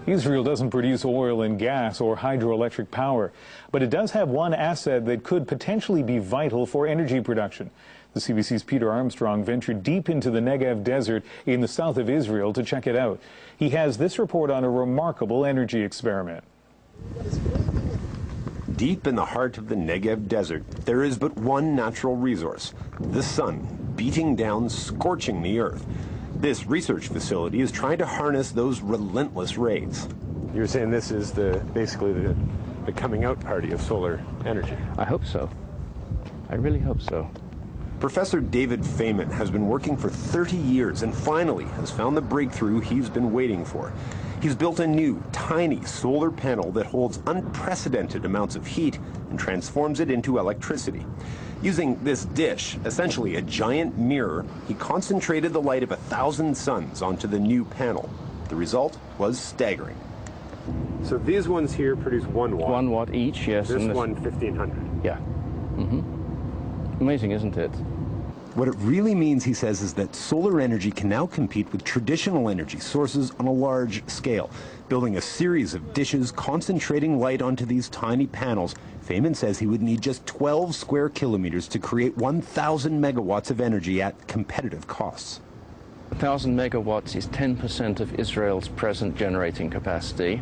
Israel doesn't produce oil and gas or hydroelectric power, but it does have one asset that could potentially be vital for energy production. The CBC's Peter Armstrong ventured deep into the Negev desert in the south of Israel to check it out. He has this report on a remarkable energy experiment. Deep in the heart of the Negev desert, there is but one natural resource: the sun, beating down, scorching the earth. This research facility is trying to harness those relentless rays. You're saying this is basically the coming out party of solar energy? I hope so. I really hope so. Professor David Feynman has been working for 30 years and finally has found the breakthrough he's been waiting for. He's built a new, tiny solar panel that holds unprecedented amounts of heat and transforms it into electricity. Using this dish, essentially a giant mirror, he concentrated the light of 1,000 suns onto the new panel. The result was staggering. So these ones here produce 1 watt. 1 watt each, yes. This one, 1,500. Yeah. Amazing, isn't it? What it really means, he says, is that solar energy can now compete with traditional energy sources on a large scale. Building a series of dishes, concentrating light onto these tiny panels, Feynman says he would need just 12 square kilometers to create 1,000 megawatts of energy at competitive costs. 1,000 megawatts is 10% of Israel's present generating capacity.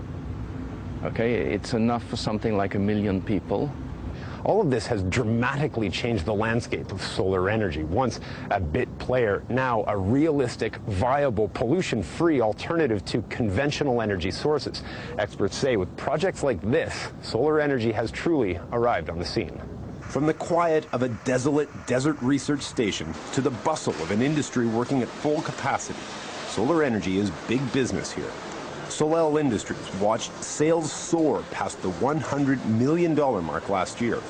Okay, it's enough for something like 1 million people. All of this has dramatically changed the landscape of solar energy. Once a bit player, now a realistic, viable, pollution-free alternative to conventional energy sources. Experts say with projects like this, solar energy has truly arrived on the scene. From the quiet of a desolate desert research station to the bustle of an industry working at full capacity, solar energy is big business here. Solel Industries watched sales soar past the $100 million mark last year.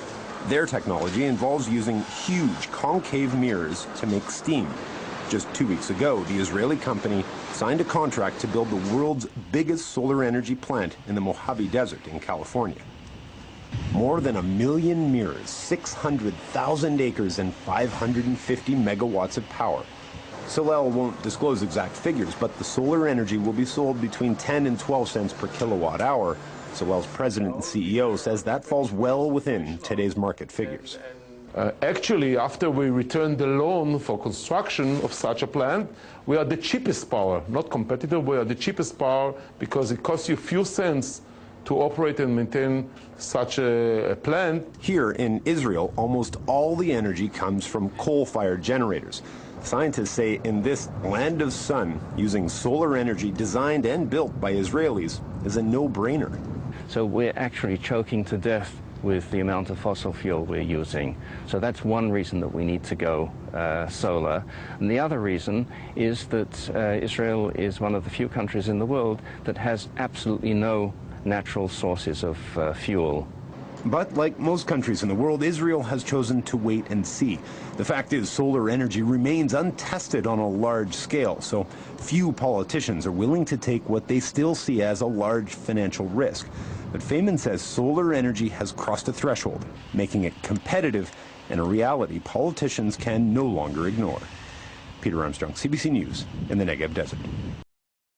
Their technology involves using huge concave mirrors to make steam. Just 2 weeks ago, the Israeli company signed a contract to build the world's biggest solar energy plant in the Mojave Desert in California. More than 1 million mirrors, 600,000 acres, and 550 megawatts of power. Solel won't disclose exact figures, but the solar energy will be sold between 10 and 12 cents per kilowatt hour. Solel's president and CEO says that falls well within today's market figures. Actually, after we return the loan for construction of such a plant, we are the cheapest power, not competitive, we are the cheapest power because it costs you a few cents to operate and maintain such a plant. Here in Israel, almost all the energy comes from coal-fired generators. Scientists say in this land of sun, using solar energy designed and built by Israelis is a no-brainer. So we're actually choking to death with the amount of fossil fuel we're using. So that's one reason that we need to go solar. And the other reason is that Israel is one of the few countries in the world that has absolutely no natural sources of fuel. But like most countries in the world, Israel has chosen to wait and see. The fact is, solar energy remains untested on a large scale, so few politicians are willing to take what they still see as a large financial risk. But Feynman says solar energy has crossed a threshold, making it competitive and a reality politicians can no longer ignore. Peter Armstrong, CBC News in the Negev Desert.